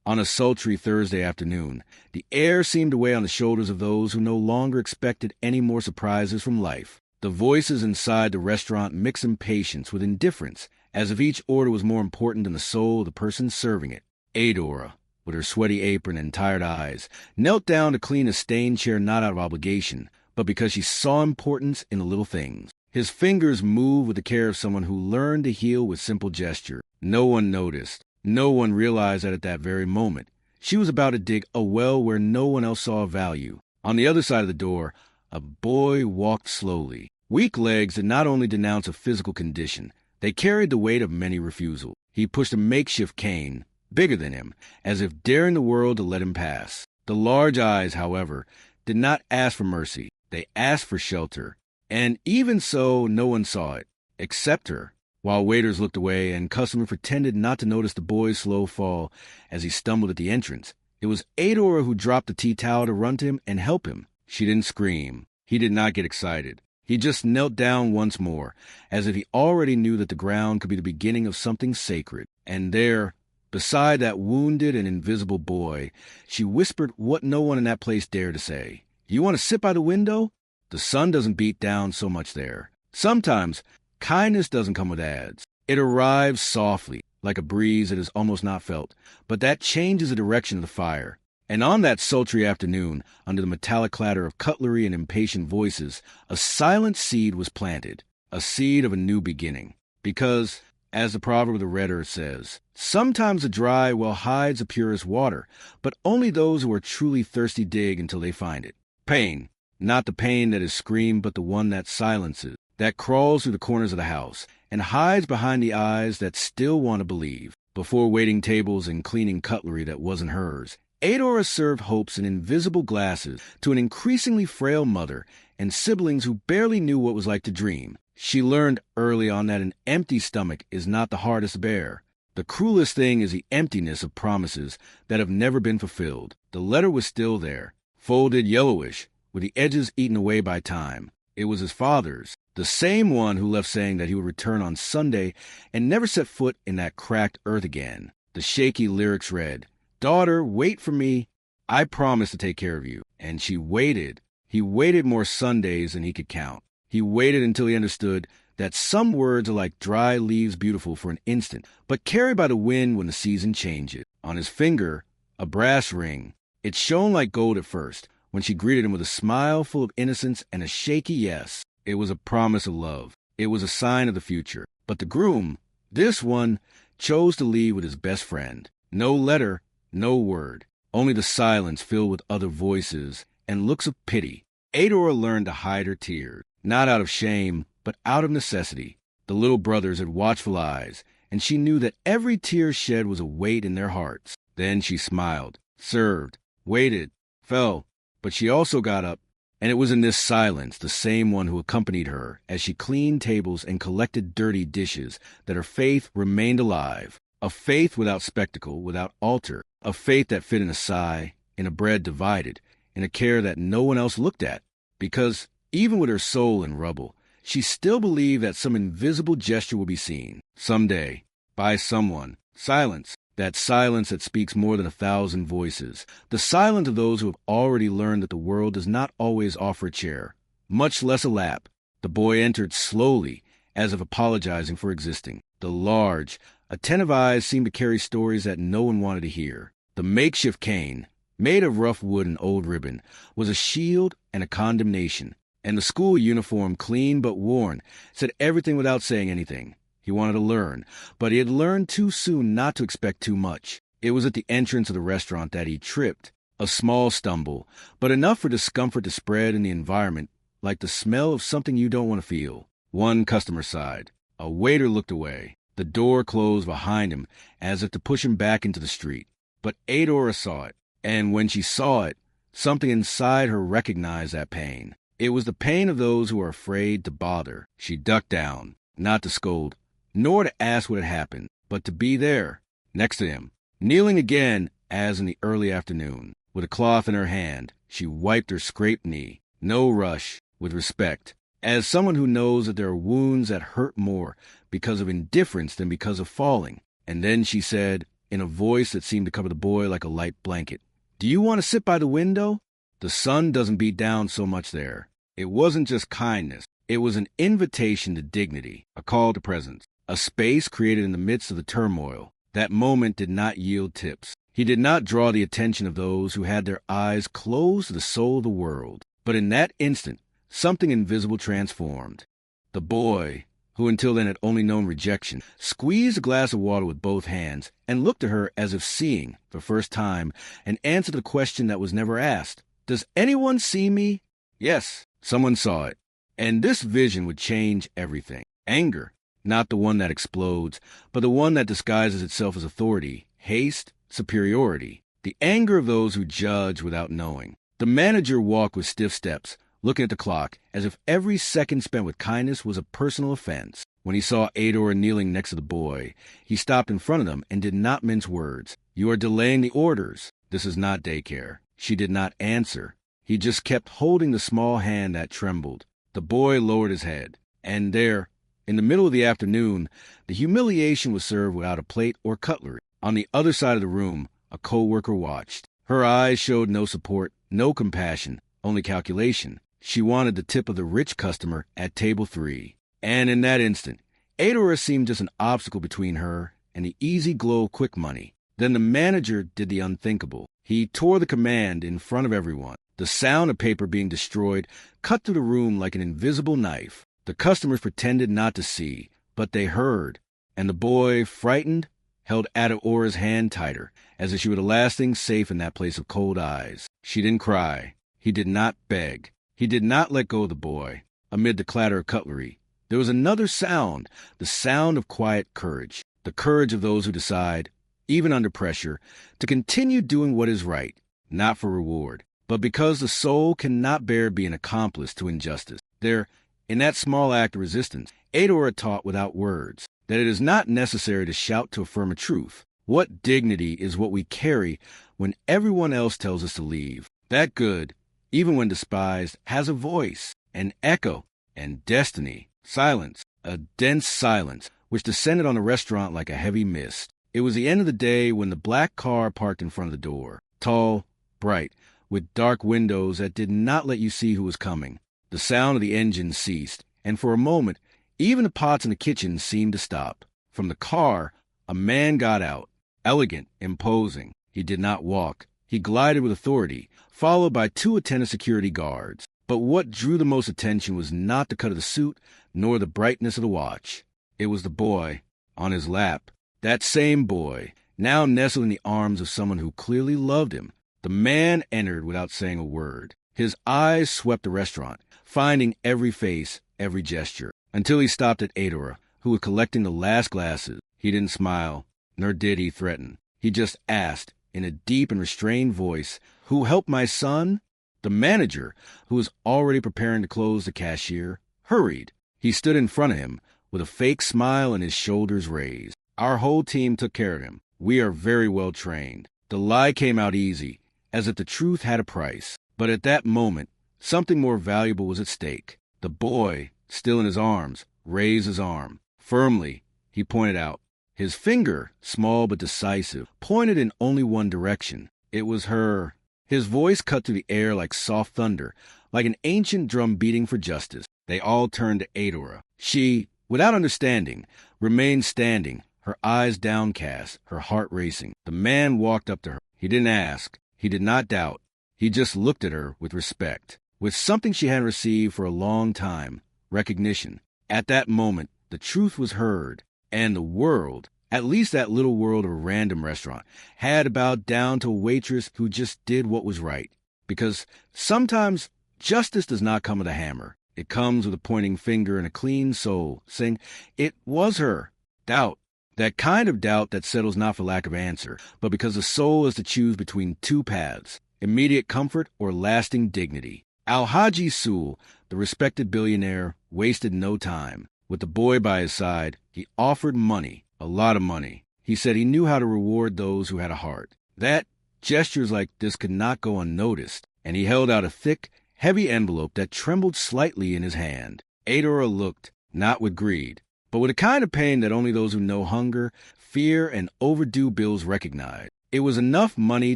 On a sultry Thursday afternoon, the air seemed to weigh on the shoulders of those who no longer expected any more surprises from life. The voices inside the restaurant mixed impatience with indifference, as if each order was more important than the soul of the person serving it. Adora, with her sweaty apron and tired eyes, knelt down to clean a stained chair not out of obligation, but because she saw importance in the little things. His fingers moved with the care of someone who learned to heal with simple gesture. No one noticed. No one realized that at that very moment, she was about to dig a well where no one else saw value. On the other side of the door, a boy walked slowly. Weak legs did not only denounce a physical condition, they carried the weight of many refusals. He pushed a makeshift cane, bigger than him, as if daring the world to let him pass. The large eyes, however, did not ask for mercy. They asked for shelter. And even so, no one saw it, except her. While waiters looked away and customers pretended not to notice the boy's slow fall as he stumbled at the entrance, it was Adora who dropped the tea towel to run to him and help him. She didn't scream. He did not get excited. He just knelt down once more, as if he already knew that the ground could be the beginning of something sacred. And there, beside that wounded and invisible boy, she whispered what no one in that place dared to say. "You want to sit by the window? The sun doesn't beat down so much there. Sometimes kindness doesn't come with ads. It arrives softly, like a breeze that is almost not felt, but that changes the direction of the fire." And on that sultry afternoon, under the metallic clatter of cutlery and impatient voices, a silent seed was planted, a seed of a new beginning. Because, as the proverb of the Red Earth says, sometimes the dry well hides the purest water, but only those who are truly thirsty dig until they find it. Pain, not the pain that is screamed, but the one that silences, that crawls through the corners of the house, and hides behind the eyes that still want to believe. Before waiting tables and cleaning cutlery that wasn't hers, Adora served hopes in invisible glasses to an increasingly frail mother and siblings who barely knew what it was like to dream. She learned early on that an empty stomach is not the hardest to bear. The cruelest thing is the emptiness of promises that have never been fulfilled. The letter was still there, folded yellowish, with the edges eaten away by time. It was his father's, the same one who left saying that he would return on Sunday and never set foot in that cracked earth again. The shaky lyrics read, "Daughter, wait for me. I promise to take care of you." And she waited. He waited more Sundays than he could count. He waited until he understood that some words are like dry leaves, beautiful for an instant, but carried by the wind when the season changes. On his finger, a brass ring. It shone like gold at first, when she greeted him with a smile full of innocence and a shaky yes. It was a promise of love. It was a sign of the future. But the groom, this one, chose to leave with his best friend. No letter, no word, only the silence filled with other voices and looks of pity. Adora learned to hide her tears, not out of shame, but out of necessity. The little brothers had watchful eyes, and she knew that every tear shed was a weight in their hearts. Then she smiled, served, waited, fell, but she also got up, and it was in this silence, the same one who accompanied her as she cleaned tables and collected dirty dishes, that her faith remained alive. A faith without spectacle, without altar. A faith that fit in a sigh, in a bread divided, in a care that no one else looked at. Because, even with her soul in rubble, she still believed that some invisible gesture would be seen, someday, by someone. Silence. That silence that speaks more than 1,000 voices. The silence of those who have already learned that the world does not always offer a chair, much less a lap. The boy entered slowly, as if apologizing for existing. The large, attentive eyes seemed to carry stories that no one wanted to hear. The makeshift cane, made of rough wood and old ribbon, was a shield and a condemnation. And the school uniform, clean but worn, said everything without saying anything. He wanted to learn, but he had learned too soon not to expect too much. It was at the entrance of the restaurant that he tripped, a small stumble, but enough for discomfort to spread in the environment, like the smell of something you don't want to feel. One customer sighed. A waiter looked away. The door closed behind him, as if to push him back into the street. But Adora saw it, and when she saw it, something inside her recognized that pain. It was the pain of those who are afraid to bother. She ducked down, not to scold, nor to ask what had happened, but to be there, next to him. Kneeling again, as in the early afternoon, with a cloth in her hand, she wiped her scraped knee. No rush, with respect, as someone who knows that there are wounds that hurt more because of indifference than because of falling. And then she said, in a voice that seemed to cover the boy like a light blanket. "Do you want to sit by the window?" The sun doesn't beat down so much there. It wasn't just kindness. It was an invitation to dignity, a call to presence, a space created in the midst of the turmoil. That moment did not yield tips. He did not draw the attention of those who had their eyes closed to the soul of the world. But in that instant, something invisible transformed. The boy, who until then had only known rejection, squeezed a glass of water with both hands and looked at her as if seeing, for the first time, an answer to the question that was never asked. "Does anyone see me?" Yes, someone saw it. And this vision would change everything. Anger, not the one that explodes, but the one that disguises itself as authority, haste, superiority. The anger of those who judge without knowing. The manager walked with stiff steps, looking at the clock, as if every second spent with kindness was a personal offense. When he saw Adora kneeling next to the boy, he stopped in front of them and did not mince words. "You are delaying the orders. This is not daycare." She did not answer. He just kept holding the small hand that trembled. The boy lowered his head. And there, in the middle of the afternoon, the humiliation was served without a plate or cutlery. On the other side of the room, a co-worker watched. Her eyes showed no support, no compassion, only calculation. She wanted the tip of the rich customer at table 3. And in that instant, Adora seemed just an obstacle between her and the easy glow of quick money. Then the manager did the unthinkable. He tore the command in front of everyone. The sound of paper being destroyed cut through the room like an invisible knife. The customers pretended not to see, but they heard. And the boy, frightened, held Adora's hand tighter, as if she were the last thing safe in that place of cold eyes. She didn't cry. He did not beg. He did not let go of the boy. Amid the clatter of cutlery, there was another sound, the sound of quiet courage, the courage of those who decide, even under pressure, to continue doing what is right, not for reward, but because the soul cannot bear being accomplice to injustice. There, in that small act of resistance, Adora taught without words that it is not necessary to shout to affirm a truth. What dignity is what we carry when everyone else tells us to leave? That good, even when despised, has a voice, an echo, and destiny. Silence, a dense silence, which descended on the restaurant like a heavy mist. It was the end of the day when the black car parked in front of the door, tall, bright, with dark windows that did not let you see who was coming. The sound of the engine ceased, and for a moment, even the pots in the kitchen seemed to stop. From the car, a man got out, elegant, imposing. He did not walk. He glided with authority, followed by 2 attentive security guards. But what drew the most attention was not the cut of the suit, nor the brightness of the watch. It was the boy, on his lap. That same boy, now nestled in the arms of someone who clearly loved him. The man entered without saying a word. His eyes swept the restaurant, finding every face, every gesture, until he stopped at Adora, who was collecting the last glasses. He didn't smile, nor did he threaten. He just asked, in a deep and restrained voice, "Who helped my son?" The manager, who was already preparing to close the cashier, hurried. He stood in front of him, with a fake smile and his shoulders raised. "Our whole team took care of him. We are very well trained." The lie came out easy, as if the truth had a price. But at that moment, something more valuable was at stake. The boy, still in his arms, raised his arm. Firmly, he pointed out. His finger, small but decisive, pointed in only one direction. It was her. His voice cut through the air like soft thunder, like an ancient drum beating for justice. They all turned to Adora. She, without understanding, remained standing, her eyes downcast, her heart racing. The man walked up to her. He didn't ask. He did not doubt. He just looked at her with respect, with something she hadn't received for a long time, recognition. At that moment, the truth was heard, and the world, at least that little world of a random restaurant, had bowed down to a waitress who just did what was right. Because sometimes justice does not come with a hammer. It comes with a pointing finger and a clean soul, saying, "It was her." Doubt. That kind of doubt that settles not for lack of answer, but because the soul is to choose between 2 paths, immediate comfort or lasting dignity. Al-Haji Sul, the respected billionaire, wasted no time. With the boy by his side, he offered money, a lot of money. He said he knew how to reward those who had a heart. That gestures like this could not go unnoticed, and he held out a thick, heavy envelope that trembled slightly in his hand. Adora looked, not with greed, but with a kind of pain that only those who know hunger fear, and overdue bills recognized. It was enough money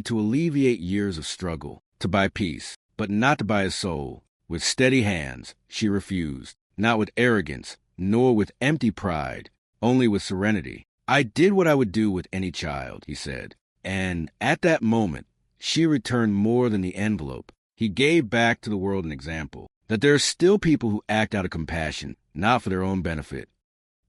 to alleviate years of struggle, to buy peace, but not to buy his soul. With steady hands, she refused, not with arrogance, nor with empty pride, only with serenity. "I did what I would do with any child," he said. And at that moment, she returned more than the envelope. He gave back to the world an example that there are still people who act out of compassion, not for their own benefit.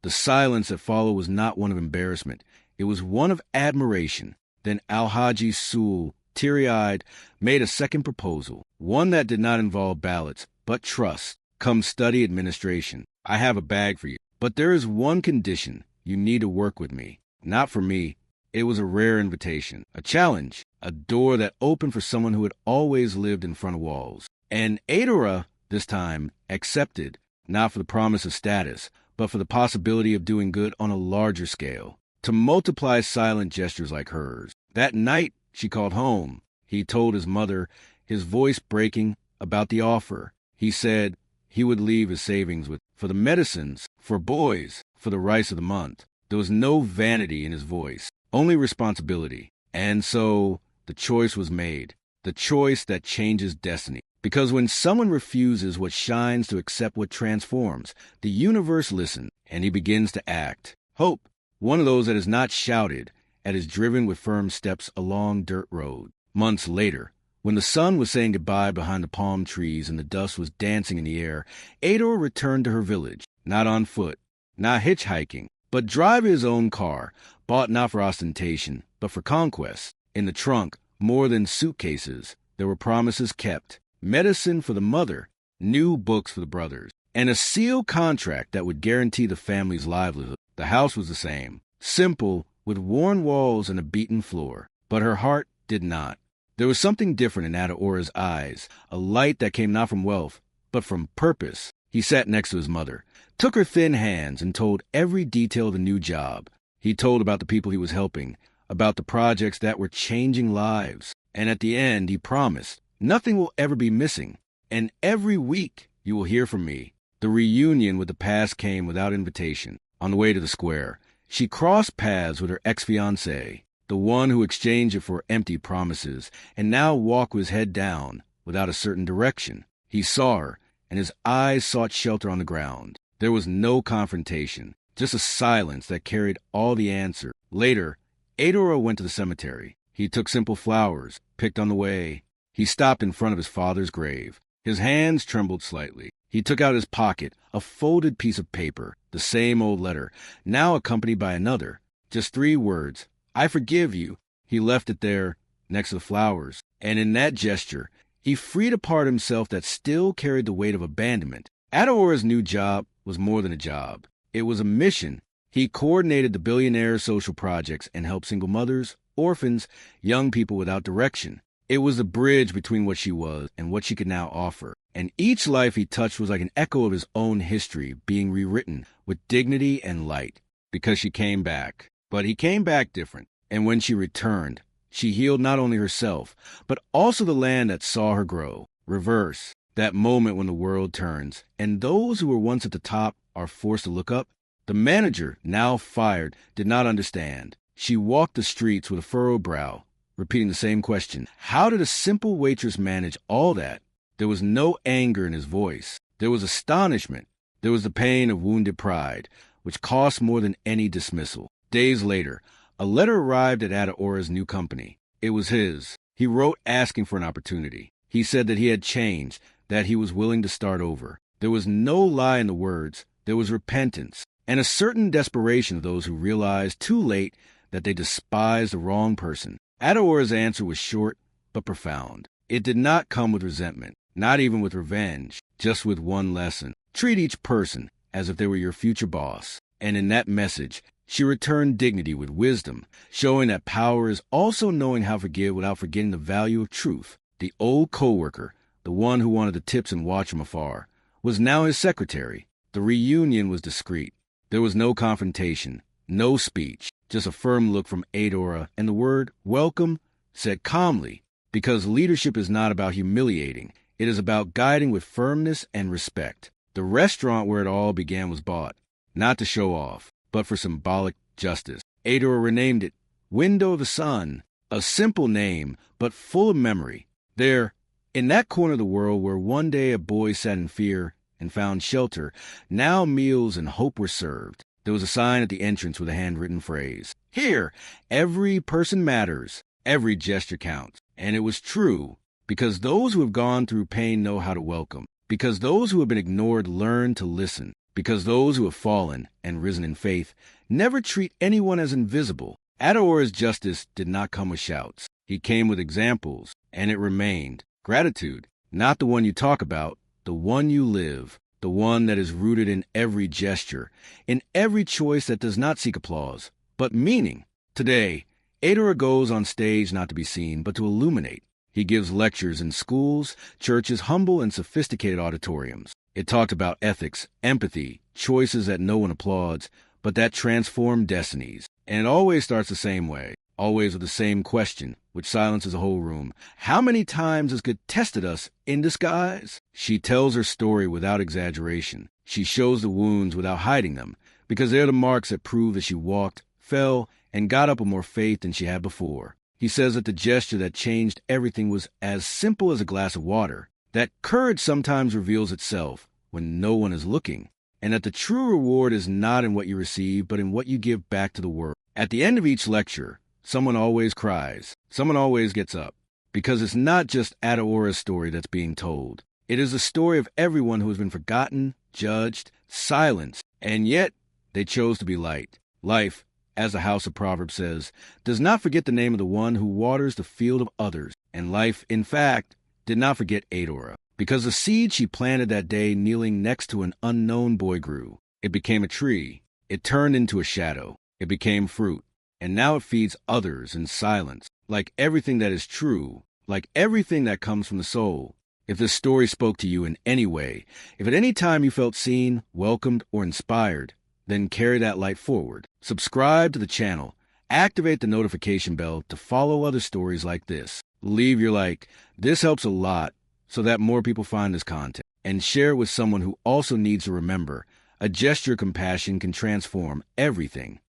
The silence that followed was not one of embarrassment. It was one of admiration. Then Alhaji Sul, teary-eyed, made a second proposal, one that did not involve ballots, but trust. "Come study administration. I have a bag for you. But there is one condition. You need to work with me." Not for me. It was a rare invitation, a challenge, a door that opened for someone who had always lived in front of walls. And Adora, this time, accepted, not for the promise of status, but for the possibility of doing good on a larger scale, to multiply silent gestures like hers. That night, she called home. He told his mother, his voice breaking, about the offer. He said he would leave his savings for the medicines, for boys, for the rice of the month. There was no vanity in his voice, only responsibility. And so the choice was made, the choice that changes destiny. Because when someone refuses what shines to accept what transforms, the universe listens, and he begins to act. Hope, one of those that is not shouted, and is driven with firm steps along dirt road. Months later, when the sun was saying goodbye behind the palm trees and the dust was dancing in the air, Ador returned to her village, not on foot, not hitchhiking, but driving his own car, bought not for ostentation, but for conquest. In the trunk, more than suitcases, there were promises kept, medicine for the mother, new books for the brothers, and a sealed contract that would guarantee the family's livelihood. The house was the same, simple, with worn walls and a beaten floor, but her heart did not. There was something different in Adeora's eyes, a light that came not from wealth, but from purpose. He sat next to his mother, took her thin hands, and told every detail of the new job. He told about the people he was helping, about the projects that were changing lives. And at the end, he promised, "Nothing will ever be missing, and every week you will hear from me." The reunion with the past came without invitation. On the way to the square, she crossed paths with her ex-fiancé, the one who exchanged it for empty promises, and now walked with his head down, without a certain direction. He saw her, and his eyes sought shelter on the ground. There was no confrontation, just a silence that carried all the answer. Later, Adora went to the cemetery. He took simple flowers, picked on the way. He stopped in front of his father's grave. His hands trembled slightly. He took out his pocket, a folded piece of paper, the same old letter, now accompanied by another. Just 3 words, "I forgive you." He left it there, next to the flowers. And in that gesture, he freed a part of himself that still carried the weight of abandonment. Adeora's new job was more than a job. It was a mission. He coordinated the billionaire social projects and helped single mothers, orphans, young people without direction. It was the bridge between what she was and what she could now offer. And each life he touched was like an echo of his own history being rewritten with dignity and light. Because she came back. But he came back different. And when she returned, she healed not only herself, but also the land that saw her grow. Reverse. That moment when the world turns, and those who were once at the top are forced to look up. The manager, now fired, did not understand. She walked the streets with a furrowed brow, repeating the same question. How did a simple waitress manage all that? There was no anger in his voice. There was astonishment. There was the pain of wounded pride, which cost more than any dismissal. Days later, a letter arrived at Adeora's new company. It was his. He wrote asking for an opportunity. He said that he had changed, that he was willing to start over. There was no lie in the words. There was repentance, and a certain desperation of those who realized too late that they despised the wrong person. Adeora's answer was short but profound. It did not come with resentment, not even with revenge, just with one lesson. Treat each person as if they were your future boss. And in that message, she returned dignity with wisdom, showing that power is also knowing how to forgive without forgetting the value of truth. The old coworker, the one who wanted the tips and watch from afar, was now his secretary. The reunion was discreet. There was no confrontation, no speech, just a firm look from Adora, and the word welcome said calmly, because leadership is not about humiliating. It is about guiding with firmness and respect. The restaurant where it all began was bought, not to show off, but for symbolic justice. Adora renamed it Window of the Sun, a simple name, but full of memory. There, in that corner of the world where one day a boy sat in fear and found shelter, now meals and hope were served. There was a sign at the entrance with a handwritten phrase. Here, every person matters, every gesture counts. And it was true, because those who have gone through pain know how to welcome, because those who have been ignored learn to listen, because those who have fallen and risen in faith never treat anyone as invisible. Adora's justice did not come with shouts. He came with examples, and it remained. Gratitude, not the one you talk about, the one you live, the one that is rooted in every gesture, in every choice that does not seek applause, but meaning. Today, Adora goes on stage not to be seen, but to illuminate. He gives lectures in schools, churches, humble and sophisticated auditoriums. It talked about ethics, empathy, choices that no one applauds, but that transform destinies. And it always starts the same way, always with the same question, which silences the whole room. How many times has God tested us in disguise? She tells her story without exaggeration. She shows the wounds without hiding them, because they're the marks that prove that she walked, fell, and got up with more faith than she had before. He says that the gesture that changed everything was as simple as a glass of water, that courage sometimes reveals itself when no one is looking, and that the true reward is not in what you receive, but in what you give back to the world. At the end of each lecture, someone always cries. Someone always gets up. Because it's not just Adora's story that's being told. It is the story of everyone who has been forgotten, judged, silenced, and yet they chose to be light. Life, as the House of Proverbs says, does not forget the name of the one who waters the field of others. And life, in fact, did not forget Adora. Because the seed she planted that day kneeling next to an unknown boy grew. It became a tree. It turned into a shadow. It became fruit. And now it feeds others in silence, like everything that is true, like everything that comes from the soul. If this story spoke to you in any way, if at any time you felt seen, welcomed, or inspired, then carry that light forward. Subscribe to the channel. Activate the notification bell to follow other stories like this. Leave your like. This helps a lot so that more people find this content. And share it with someone who also needs to remember a gesture of compassion can transform everything.